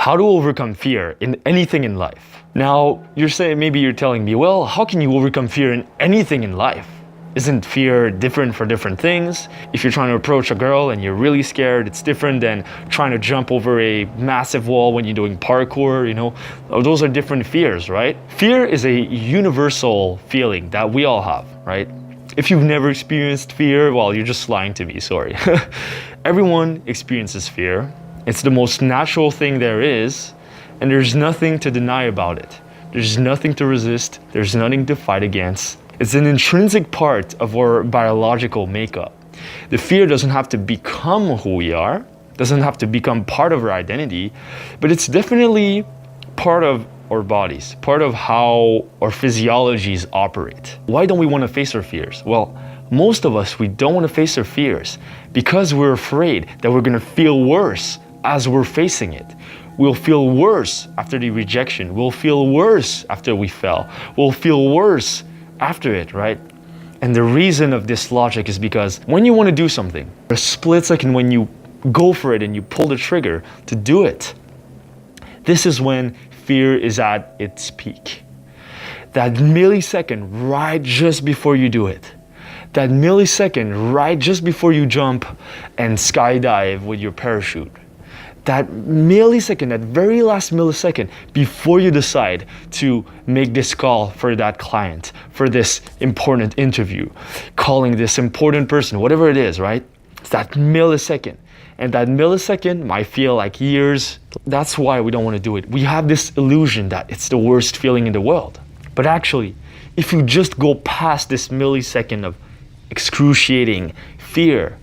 How to overcome fear in anything in life. Now, maybe you're telling me, well, how can you overcome fear in anything in life? Isn't fear different for different things? If you're trying to approach a girl and you're really scared, it's different than trying to jump over a massive wall when you're doing parkour, Those are different fears, right? Fear is a universal feeling that we all have, right? If you've never experienced fear, well, you're just lying to me, sorry. Everyone experiences fear. It's the most natural thing there is, and there's nothing to deny about it. There's nothing to resist. There's nothing to fight against. It's an intrinsic part of our biological makeup. The fear doesn't have to become who we are, doesn't have to become part of our identity, but it's definitely part of our bodies, part of how our physiologies operate. Why don't we want to face our fears? Well, most of us, we don't want to face our fears because we're afraid that we're going to feel worse as we're facing it. We'll feel worse after the rejection. We'll feel worse after we fell. We'll feel worse after it, right? And the reason of this logic is because when you want to do something, a split second when you go for it and you pull the trigger to do it, this is when fear is at its peak. That millisecond right just before you do it. That millisecond right just before you jump and skydive with your parachute. That millisecond, that very last millisecond before you decide to make this call for that client, for this important interview, calling this important person, whatever it is, right? It's that millisecond. And that millisecond might feel like years. That's why we don't want to do it. We have this illusion that it's the worst feeling in the world. But actually, if you just go past this millisecond of excruciating fear,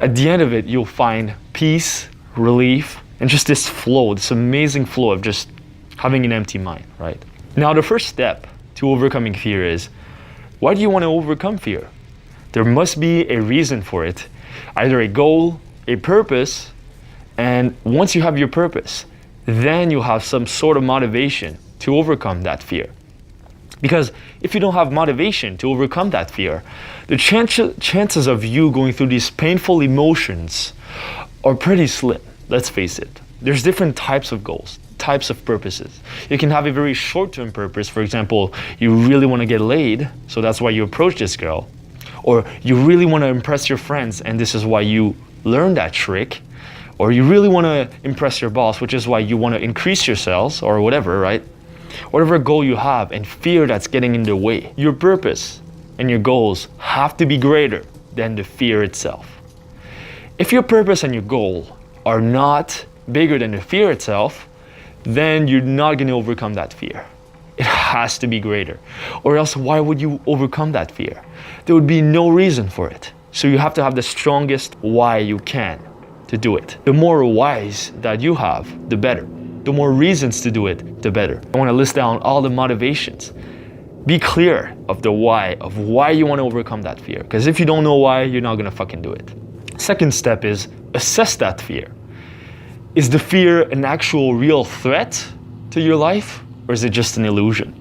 at the end of it, you'll find peace, relief, and just this flow, this amazing flow of just having an empty mind, right? Now, the first step to overcoming fear is, why do you want to overcome fear? There must be a reason for it, either a goal, a purpose, and once you have your purpose, then you'll have some sort of motivation to overcome that fear. Because if you don't have motivation to overcome that fear, the chances of you going through these painful emotions are pretty slim, let's face it. There's different types of goals, types of purposes. You can have a very short-term purpose. For example, you really want to get laid, so that's why you approach this girl. Or you really want to impress your friends, and this is why you learn that trick. Or you really want to impress your boss, which is why you want to increase your sales, or whatever, right? Whatever goal you have and fear that's getting in the way, your purpose and your goals have to be greater than the fear itself. If your purpose and your goal are not bigger than the fear itself, then you're not going to overcome that fear. It has to be greater. Or else, why would you overcome that fear? There would be no reason for it. So you have to have the strongest why you can to do it. The more whys that you have, the better. The more reasons to do it, the better. I want to list down all the motivations. Be clear of the why, of why you want to overcome that fear. Because if you don't know why, you're not going to fucking do it. Second step is assess that fear. Is the fear an actual real threat to your life, or is it just an illusion?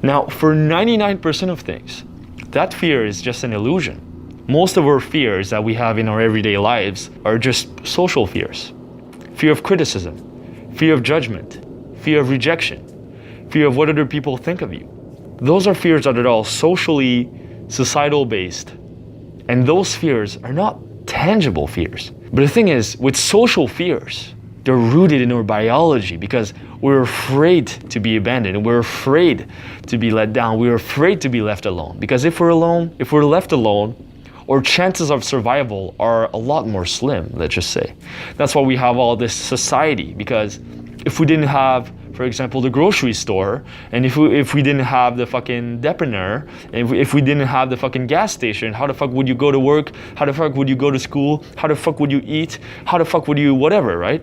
Now, for 99% of things, that fear is just an illusion. Most of our fears that we have in our everyday lives are just social fears. Fear of criticism, fear of judgment, fear of rejection, fear of what other people think of you. Those are fears that are all socially, societal based. And those fears are not tangible fears. But the thing is, with social fears, they're rooted in our biology because we're afraid to be abandoned. We're afraid to be let down. We're afraid to be left alone. Because if we're left alone, our chances of survival are a lot more slim, let's just say. That's why we have all this society, because if we didn't have, for example, the grocery store, and if we didn't have the fucking depanneur, and if we didn't have the fucking gas station, how the fuck would you go to work? How the fuck would you go to school? How the fuck would you eat? How the fuck would you whatever, right?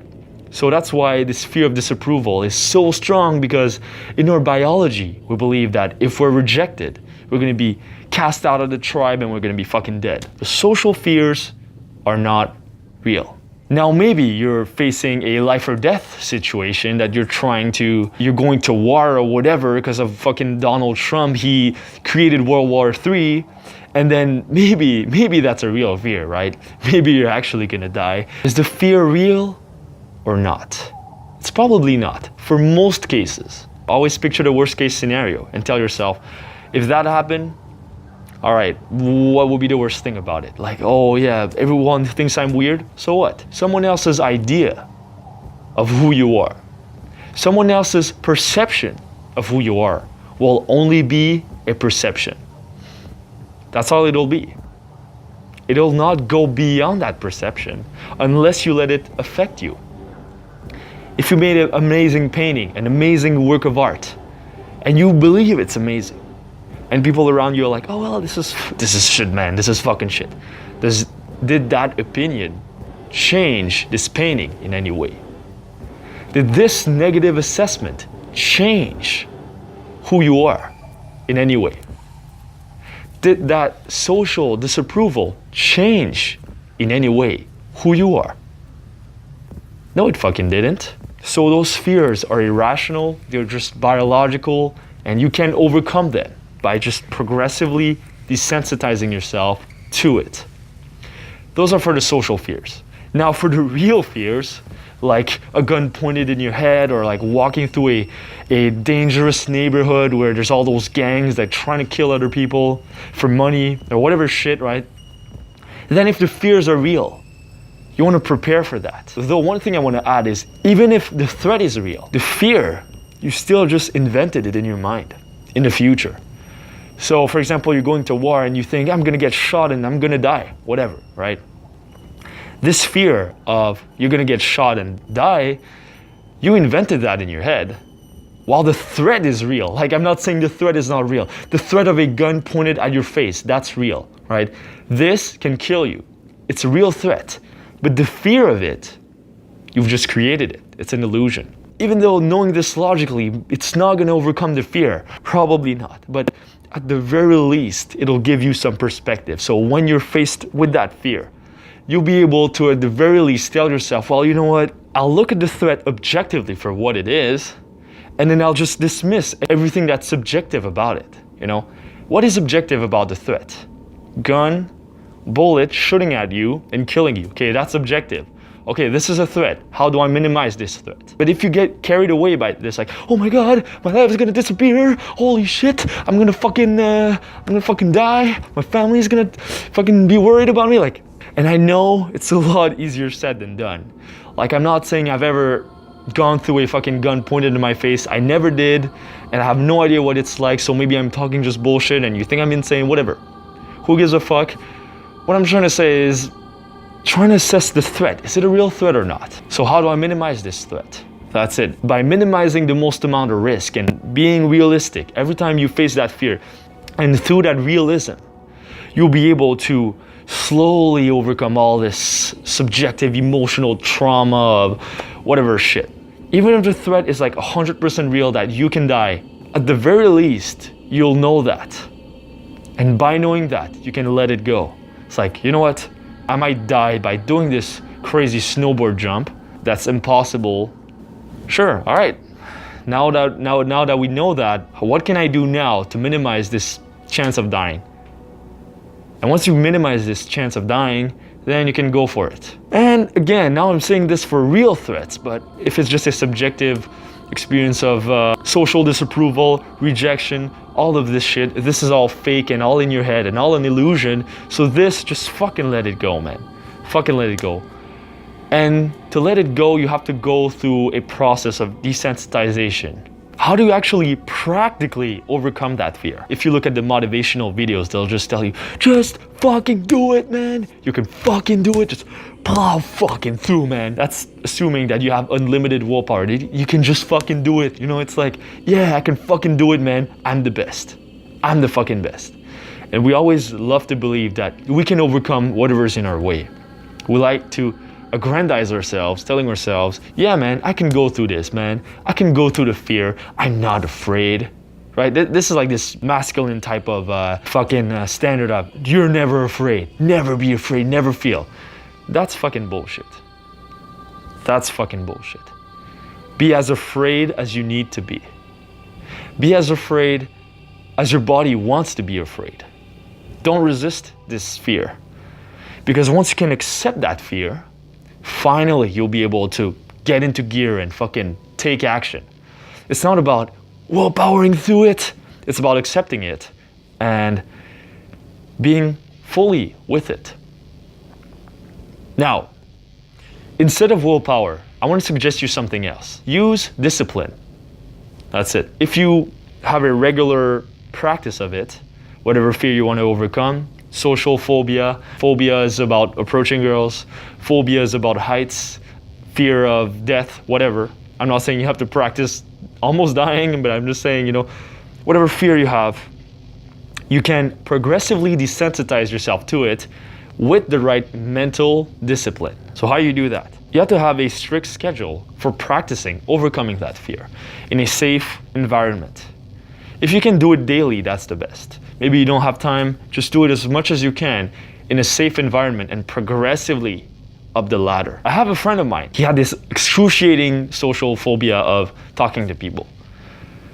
So that's why this fear of disapproval is so strong, because in our biology, we believe that if we're rejected, we're going to be cast out of the tribe and we're going to be fucking dead. The social fears are not real. Now, maybe you're facing a life or death situation that you're going to war or whatever because of fucking Donald Trump. He created World War III. And then maybe that's a real fear, right? Maybe you're actually gonna die. Is the fear real or not? It's probably not. For most cases, always picture the worst case scenario and tell yourself, if that happened, all right, what would be the worst thing about it? Like, oh yeah, everyone thinks I'm weird. So what? Someone else's idea of who you are, someone else's perception of who you are will only be a perception. That's all it'll be. It'll not go beyond that perception unless you let it affect you. If you made an amazing painting, an amazing work of art, and you believe it's amazing, and people around you are like, oh well, this is shit, man, this is fucking shit. Did that opinion change this painting in any way? Did this negative assessment change who you are in any way? Did that social disapproval change in any way who you are? No, it fucking didn't. So those fears are irrational, they're just biological, and you can overcome them by just progressively desensitizing yourself to it. Those are for the social fears. Now for the real fears, like a gun pointed in your head, or like walking through a dangerous neighborhood where there's all those gangs that trying to kill other people for money or whatever shit, right? Then if the fears are real, you want to prepare for that. Though one thing I want to add is, even if the threat is real, the fear, you still just invented it in your mind in the future. So for example, you're going to war and you think, I'm gonna get shot and I'm gonna die, whatever, right? This fear of you're gonna get shot and die, you invented that in your head, while the threat is real. Like, I'm not saying the threat is not real. The threat of a gun pointed at your face, that's real, right? This can kill you. It's a real threat. But the fear of it, you've just created it. It's an illusion. Even though knowing this logically, it's not gonna overcome the fear. Probably not. But at the very least, it'll give you some perspective. So when you're faced with that fear, you'll be able to, at the very least, tell yourself, well, you know what? I'll look at the threat objectively for what it is, and then I'll just dismiss everything that's subjective about it, you know? What is objective about the threat? Gun, bullet shooting at you and killing you. Okay, that's objective. Okay, this is a threat. How do I minimize this threat? But if you get carried away by this, like, oh my god, my life is gonna disappear. Holy shit, I'm gonna fucking die. My family's gonna fucking be worried about me. Like, and I know it's a lot easier said than done. Like, I'm not saying I've ever gone through a fucking gun pointed in my face. I never did, and I have no idea what it's like. So maybe I'm talking just bullshit, and you think I'm insane. Whatever. Who gives a fuck? What I'm trying to say is, trying to assess the threat. Is it a real threat or not? So how do I minimize this threat? That's it. By minimizing the most amount of risk and being realistic every time you face that fear. And through that realism, you'll be able to slowly overcome all this subjective emotional trauma of whatever shit. Even if the threat is like 100% real that you can die, at the very least, you'll know that. And by knowing that, you can let it go. It's like, you know what? I might die by doing this crazy snowboard jump. That's impossible. Sure, all right. Now that we know that, what can I do now to minimize this chance of dying? And once you minimize this chance of dying, then you can go for it. And again, now I'm saying this for real threats, but if it's just a subjective experience of social disapproval, rejection, all of this shit, this is all fake and all in your head and all an illusion. So this, just fucking let it go, man. Fucking let it go. And to let it go, you have to go through a process of desensitization. How do you actually practically overcome that fear? If you look at the motivational videos, they'll just tell you, just fucking do it, man. You can fucking do it. Just plow fucking through, man. That's assuming that you have unlimited willpower. You can just fucking do it. You know, it's like, yeah, I can fucking do it, man. I'm the best. I'm the fucking best. And we always love to believe that we can overcome whatever's in our way. We like to aggrandize ourselves, telling ourselves, yeah, man, I can go through this, man. I can go through the fear. I'm not afraid, right? This is like this masculine type of standard of, you're never afraid. Never be afraid, never feel. That's fucking bullshit. That's fucking bullshit. Be as afraid as you need to be. Be as afraid as your body wants to be afraid. Don't resist this fear. Because once you can accept that fear, finally you'll be able to get into gear and fucking take action. It's not about willpowering through it. It's about accepting it and being fully with it. Now, instead of willpower, I want to suggest you something else. Use discipline. That's it. If you have a regular practice of it, whatever fear you want to overcome, social phobia. Phobia is about approaching girls. Phobia is about heights, fear of death, whatever. I'm not saying you have to practice almost dying, but I'm just saying, whatever fear you have, you can progressively desensitize yourself to it with the right mental discipline. So how you do that? You have to have a strict schedule for practicing overcoming that fear in a safe environment. If you can do it daily, that's the best. Maybe you don't have time, just do it as much as you can in a safe environment and progressively up the ladder. I have a friend of mine, he had this excruciating social phobia of talking to people.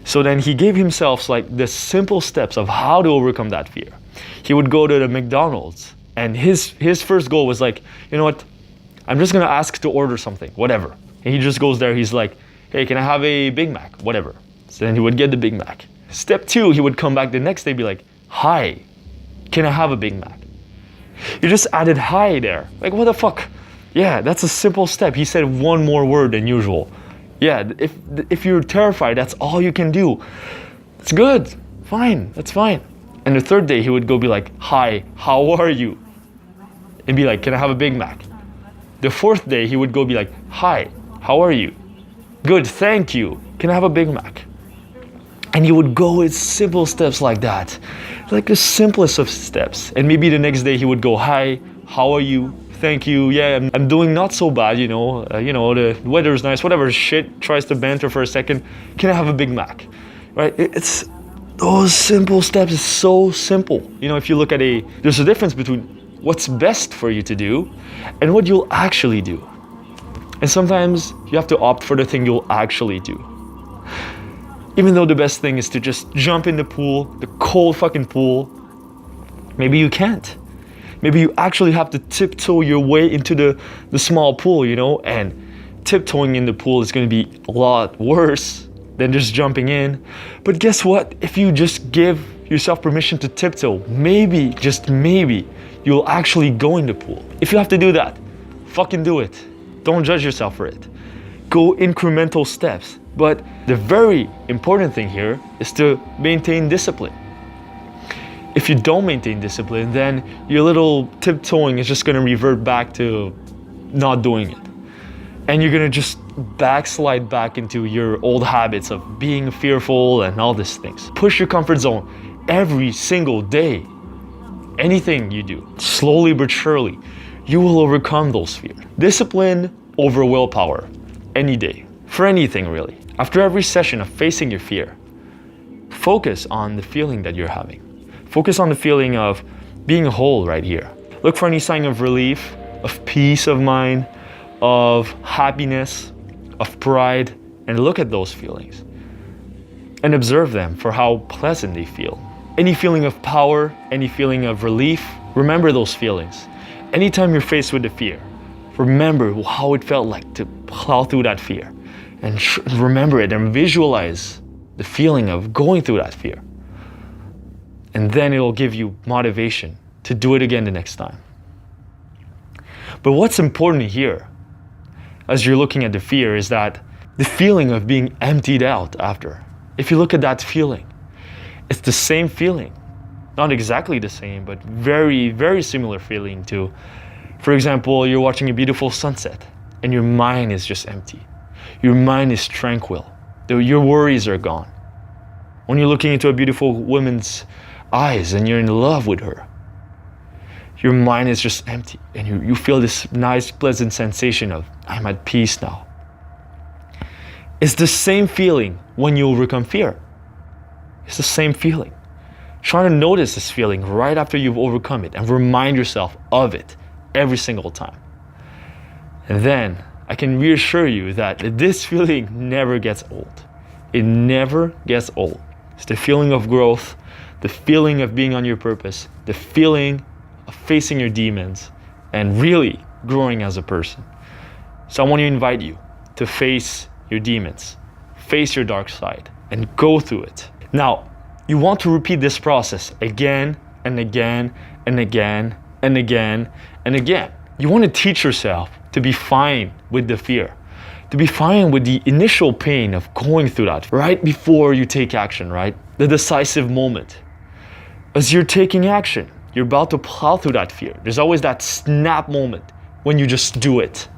So then he gave himself like the simple steps of how to overcome that fear. He would go to the McDonald's and his first goal was like, you know what, I'm just gonna ask to order something, whatever. And he just goes there, he's like, hey, can I have a Big Mac, whatever. So then he would get the Big Mac. Step 2, he would come back the next day, be like, hi, can I have a Big Mac? You just added hi there. Like, what the fuck? Yeah, that's a simple step. He said one more word than usual. Yeah, if you're terrified, that's all you can do. It's good, fine, that's fine. And the third day, he would go be like, hi, how are you? And be like, can I have a Big Mac? The fourth day, he would go be like, hi, how are you? Good, thank you. Can I have a Big Mac? And he would go with simple steps like that. Like the simplest of steps. And maybe the next day he would go, hi, how are you? Thank you. Yeah, I'm doing not so bad, the weather's nice, whatever shit, tries to banter for a second. Can I have a Big Mac? Right? It's those simple steps is so simple. If you look at there's a difference between what's best for you to do and what you'll actually do. And sometimes you have to opt for the thing you'll actually do. Even though the best thing is to just jump in the pool, the cold fucking pool, maybe you can't. Maybe you actually have to tiptoe your way into the small pool, and tiptoeing in the pool is going to be a lot worse than just jumping in. But guess what? If you just give yourself permission to tiptoe, maybe, just maybe, you'll actually go in the pool. If you have to do that, fucking do it. Don't judge yourself for it. Go incremental steps. But the very important thing here is to maintain discipline. If you don't maintain discipline, then your little tiptoeing is just going to revert back to not doing it. And you're going to just backslide back into your old habits of being fearful and all these things. Push your comfort zone every single day. Anything you do, slowly but surely, you will overcome those fears. Discipline over willpower, any day, for anything really. After every session of facing your fear, focus on the feeling that you're having. Focus on the feeling of being whole right here. Look for any sign of relief, of peace of mind, of happiness, of pride, and look at those feelings. And observe them for how pleasant they feel. Any feeling of power, any feeling of relief, remember those feelings. Anytime you're faced with the fear, remember how it felt like to plow through that fear. And remember it and visualize the feeling of going through that fear. And then it'll give you motivation to do it again the next time. But what's important here, as you're looking at the fear, is that the feeling of being emptied out after. If you look at that feeling, it's the same feeling. Not exactly the same, but very, very similar feeling to, for example, you're watching a beautiful sunset and your mind is just empty. Your mind is tranquil. Your worries are gone. When you're looking into a beautiful woman's eyes and you're in love with her, your mind is just empty and you feel this nice, pleasant sensation of, I'm at peace now. It's the same feeling when you overcome fear. It's the same feeling. Try to notice this feeling right after you've overcome it and remind yourself of it every single time. And then I can reassure you that this feeling never gets old. It never gets old. It's the feeling of growth, the feeling of being on your purpose, the feeling of facing your demons and really growing as a person. So I want to invite you to face your demons, face your dark side, and go through it. Now, you want to repeat this process again and again and again and again and again. You want to teach yourself to be fine with the fear, to be fine with the initial pain of going through that right before you take action, right? The decisive moment. As you're taking action, you're about to plow through that fear. There's always that snap moment when you just do it,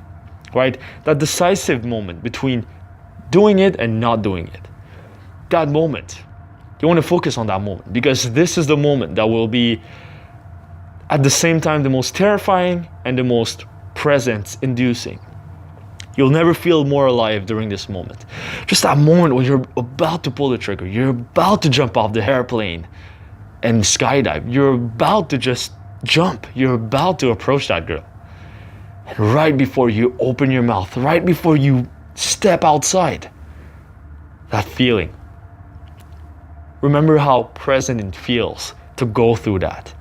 right? That decisive moment between doing it and not doing it. That moment. You want to focus on that moment because this is the moment that will be at the same time the most terrifying and the most presence-inducing. You'll never feel more alive during this moment. Just that moment when you're about to pull the trigger, you're about to jump off the airplane and skydive. You're about to just jump. You're about to approach that girl. And right before you open your mouth, right before you step outside, that feeling. Remember how present it feels to go through that.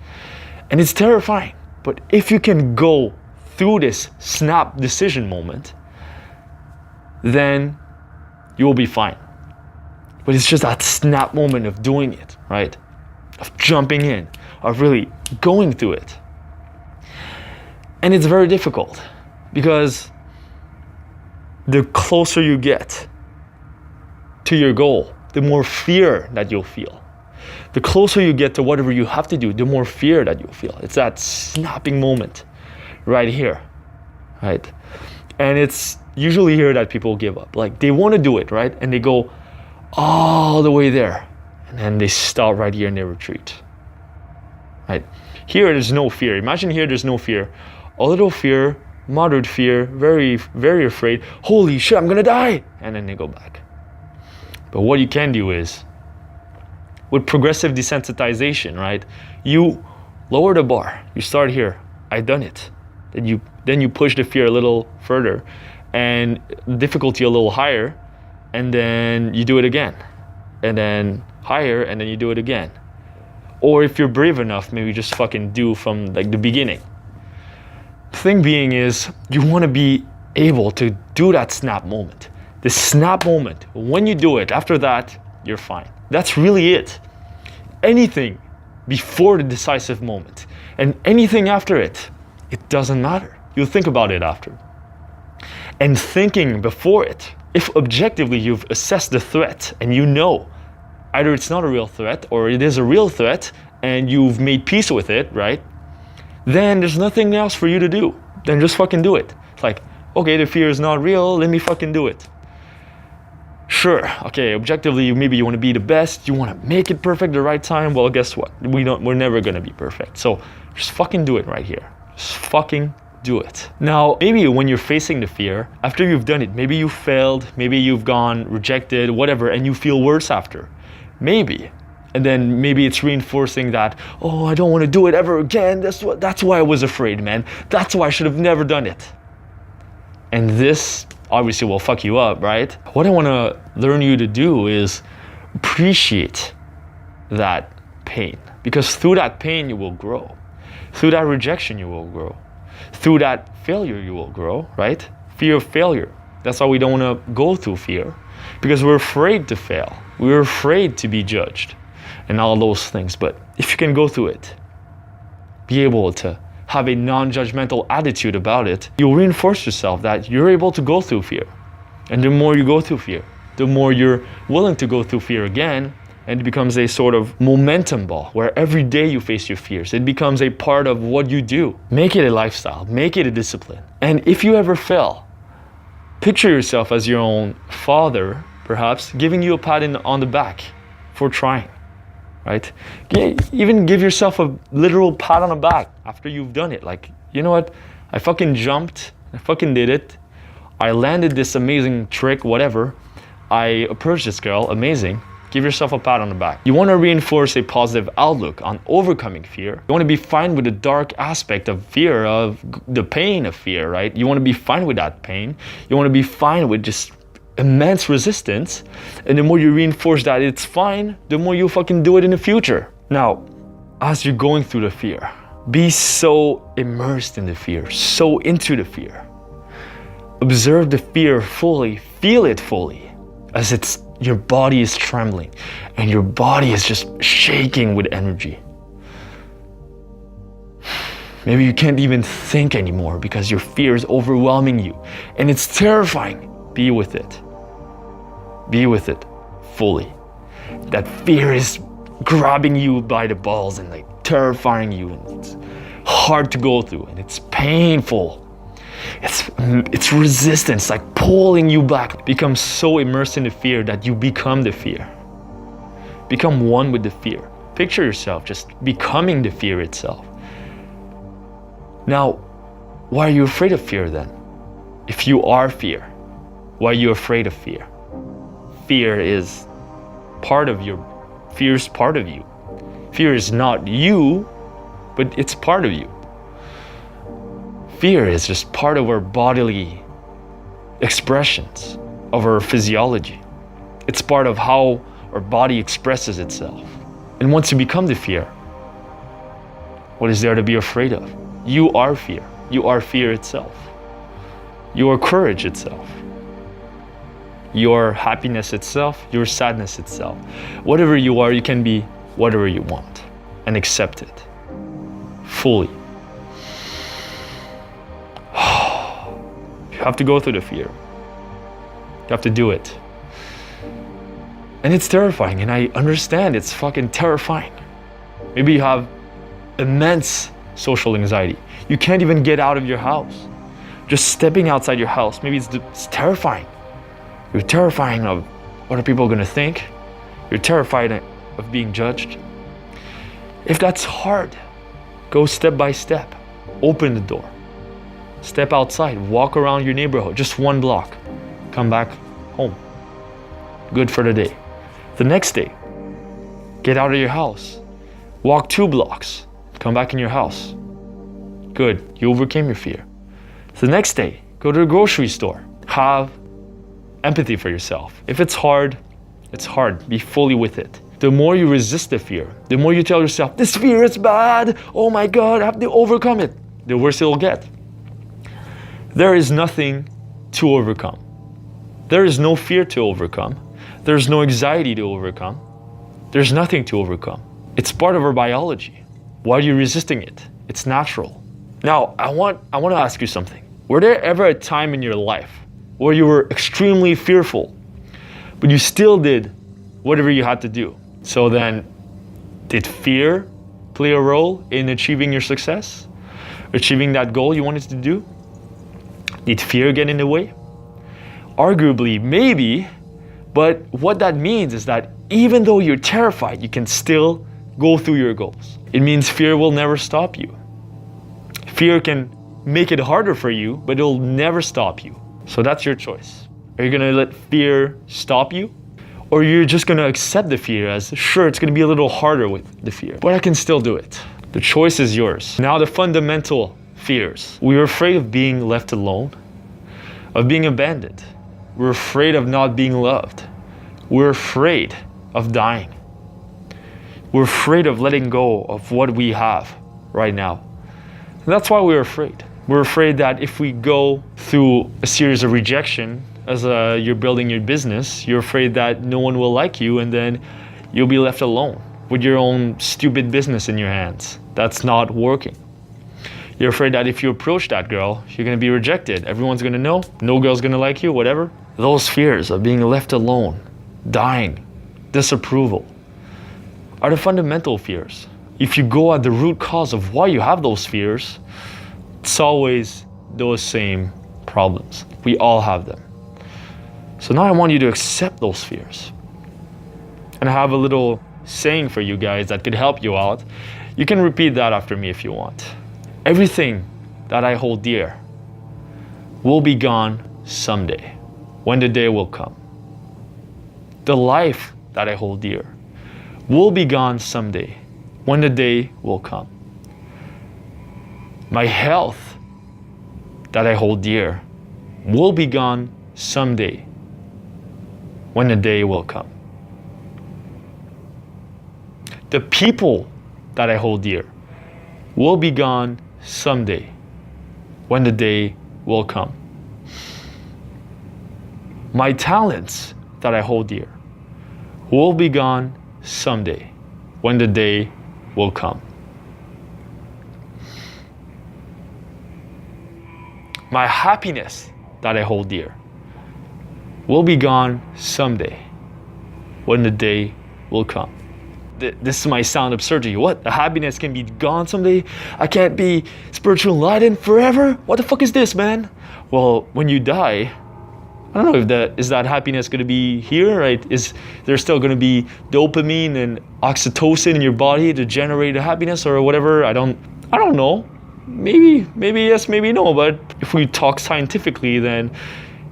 And it's terrifying. But if you can go through this snap decision moment, then you will be fine. But it's just that snap moment of doing it, right? Of jumping in, of really going through it. And it's very difficult because the closer you get to your goal, the more fear that you'll feel. The closer you get to whatever you have to do, the more fear that you'll feel. It's that snapping moment right here, right? And it's usually here that people give up. Like they want to do it, right? And they go all the way there. And then they stop right here and they retreat, right? Here, there's no fear. Imagine here, there's no fear. A little fear, moderate fear, very, very afraid. Holy shit, I'm gonna die. And then they go back. But what you can do is, with progressive desensitization, right? You lower the bar. You start here. I done it. Then you push the fear a little further, and difficulty a little higher, and then you do it again, and then higher, and then you do it again. Or if you're brave enough, maybe just fucking do from like the beginning. The thing being is, you want to be able to do that snap moment. The snap moment, when you do it, after that, you're fine. That's really it. Anything before the decisive moment and anything after it, it doesn't matter. You'll think about it after. And thinking before it, if objectively you've assessed the threat and you know either it's not a real threat or it is a real threat and you've made peace with it, right? Then there's nothing else for you to do. Then just fucking do it. It's like, okay, the fear is not real, let me fucking do it. Sure, okay, objectively, maybe you want to be the best, you want to make it perfect the right time. Well, guess what? We're never going to be perfect. So just fucking do it right here. Just fucking do it. Now, maybe when you're facing the fear, after you've done it, maybe you failed, maybe you've gone rejected, whatever, and you feel worse after. Maybe. And then maybe it's reinforcing that, oh, I don't want to do it ever again. That's why I was afraid, man. That's why I should have never done it. And this obviously will fuck you up, right? What I want to learn you to do is appreciate that pain, because through that pain you will grow. Through that rejection you will grow. Through that failure you will grow, right? Fear of failure. That's why we don't want to go through fear, because we're afraid to fail. We're afraid to be judged and all those things. But if you can go through it, be able to have a non-judgmental attitude about it, you'll reinforce yourself that you're able to go through fear. And the more you go through fear, the more you're willing to go through fear again, and it becomes a sort of momentum ball where every day you face your fears. It becomes a part of what you do. Make it a lifestyle, make it a discipline. And if you ever fail, picture yourself as your own father, perhaps, giving you a pat on the back for trying. Right? Even give yourself a literal pat on the back after you've done it. Like, you know what? I fucking jumped. I fucking did it. I landed this amazing trick, whatever. I approached this girl. Amazing. Give yourself a pat on the back. You want to reinforce a positive outlook on overcoming fear. You want to be fine with the dark aspect of fear, of the pain of fear, right? You want to be fine with that pain. You want to be fine with just immense resistance, and the more you reinforce that it's fine, the more you fucking do it in the future. Now, as you're going through the fear, be so immersed in the fear, so into the fear. Observe the fear fully, feel it fully, as your body is trembling and your body is just shaking with energy. Maybe you can't even think anymore because your fear is overwhelming you and it's terrifying. Be with it. Be with it fully. That fear is grabbing you by the balls and like terrifying you, and it's hard to go through and it's painful. It's resistance, like pulling you back. Become so immersed in the fear that you become the fear. Become one with the fear. Picture yourself just becoming the fear itself. Now, why are you afraid of fear then? If you are fear, why are you afraid of fear? Fear is part of you. Fear is not you, but it's part of you. Fear is just part of our bodily expressions, of our physiology. It's part of how our body expresses itself. And once you become the fear, what is there to be afraid of? You are fear. You are fear itself. You are courage itself. Your happiness itself, your sadness itself. Whatever you are, you can be whatever you want and accept it fully. You have to go through the fear. You have to do it. And it's terrifying, and I understand it's fucking terrifying. Maybe you have immense social anxiety. You can't even get out of your house. Just stepping outside your house, maybe it's terrifying. You're terrifying of what are people gonna think. You're terrified of being judged. If that's hard, go step by step. Open the door. Step outside, walk around your neighborhood, just 1 block. Come back home. Good for the day. The next day, get out of your house. Walk 2 blocks. Come back in your house. Good, you overcame your fear. The next day, go to the grocery store. Have empathy for yourself. If it's hard, it's hard. Be fully with it. The more you resist the fear, the more you tell yourself, this fear is bad. Oh my God, I have to overcome it. The worse it'll get. There is nothing to overcome. There is no fear to overcome. There's no anxiety to overcome. There's nothing to overcome. It's part of our biology. Why are you resisting it? It's natural. Now, I want to ask you something. Were there ever a time in your life where you were extremely fearful, but you still did whatever you had to do? So then, did fear play a role in achieving your success? Achieving that goal you wanted to do? Did fear get in the way? Arguably, maybe, but what that means is that even though you're terrified, you can still go through your goals. It means fear will never stop you. Fear can make it harder for you, but it'll never stop you. So that's your choice. Are you gonna let fear stop you? Or you're just gonna accept the fear as, sure, it's gonna be a little harder with the fear, but I can still do it. The choice is yours. Now the fundamental fears. We're afraid of being left alone, of being abandoned. We're afraid of not being loved. We're afraid of dying. We're afraid of letting go of what we have right now. And that's why we're afraid. We're afraid that if we go through a series of rejection as you're building your business, you're afraid that no one will like you and then you'll be left alone with your own stupid business in your hands that's not working. You're afraid that if you approach that girl, you're gonna be rejected. Everyone's gonna know, no girl's gonna like you, whatever. Those fears of being left alone, dying, disapproval, are the fundamental fears. If you go at the root cause of why you have those fears, it's always those same problems. We all have them. So now I want you to accept those fears. And I have a little saying for you guys that could help you out. You can repeat that after me if you want. Everything that I hold dear will be gone someday, when the day will come. The life that I hold dear will be gone someday, when the day will come. My health that I hold dear will be gone someday, when the day will come. The people that I hold dear will be gone someday, when the day will come. My talents that I hold dear will be gone someday when the day will come. My happiness that I hold dear will be gone someday when the day will come. This might sound absurd to you. What? The happiness can be gone someday? I can't be spiritual enlightened forever? What the fuck is this, man? Well, when you die, I don't know if is that happiness going to be here, right? Is there still going to be dopamine and oxytocin in your body to generate the happiness or whatever? I don't know. Maybe yes, maybe no. But if we talk scientifically, then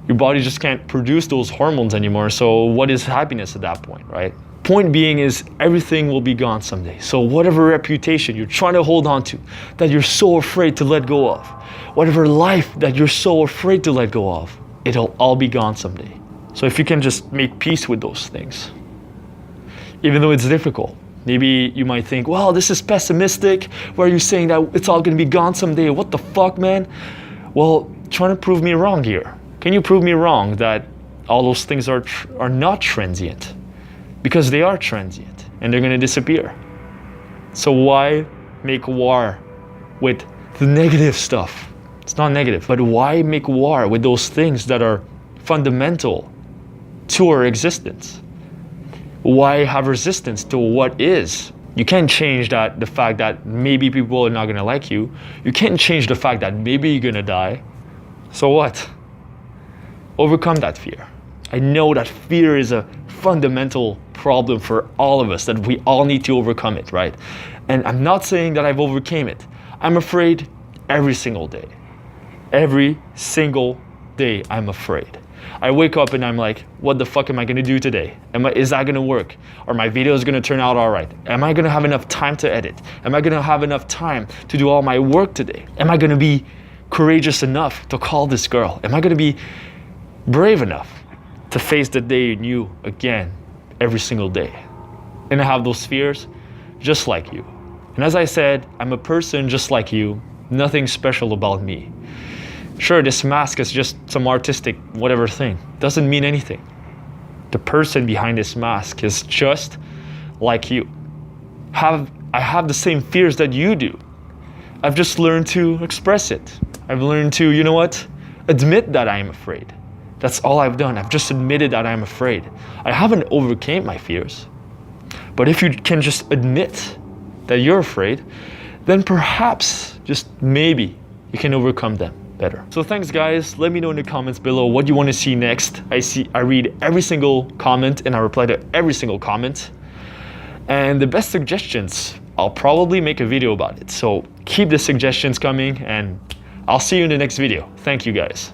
your body just can't produce those hormones anymore. So what is happiness at that point, right? Point being is everything will be gone someday. So whatever reputation you're trying to hold on to, that you're so afraid to let go of, whatever life that you're so afraid to let go of, it'll all be gone someday. So if you can just make peace with those things, even though it's difficult. Maybe you might think, well, this is pessimistic. Why are you saying that it's all gonna be gone someday? What the fuck, man? Well, trying to prove me wrong here. Can you prove me wrong that all those things are not transient? Because they are transient and they're gonna disappear. So why make war with the negative stuff? It's not negative, but why make war with those things that are fundamental to our existence? Why have resistance to what is? You can't change the fact that maybe people are not gonna like you. You can't change the fact that maybe you're gonna die. So what? Overcome that fear. I know that fear is a fundamental problem for all of us, that we all need to overcome it, right? And I'm not saying that I've overcame it. I'm afraid every single day. Every single day I'm afraid. I wake up and I'm like, what the fuck am I gonna do today? Is that gonna work? Are my videos gonna turn out all right? Am I gonna have enough time to edit? Am I gonna have enough time to do all my work today? Am I gonna be courageous enough to call this girl? Am I gonna be brave enough to face the day new again every single day? And I have those fears just like you. And as I said, I'm a person just like you, nothing special about me. Sure, this mask is just some artistic whatever thing. Doesn't mean anything. The person behind this mask is just like you. I have the same fears that you do. I've just learned to express it. I've learned to, you know what? Admit that I am afraid. That's all I've done. I've just admitted that I'm afraid. I haven't overcame my fears. But if you can just admit that you're afraid, then perhaps, just maybe, you can overcome them better. So thanks guys. Let me know in the comments below what you want to see next. I read every single comment and I reply to every single comment. And the best suggestions, I'll probably make a video about it. So keep the suggestions coming and I'll see you in the next video. Thank you guys.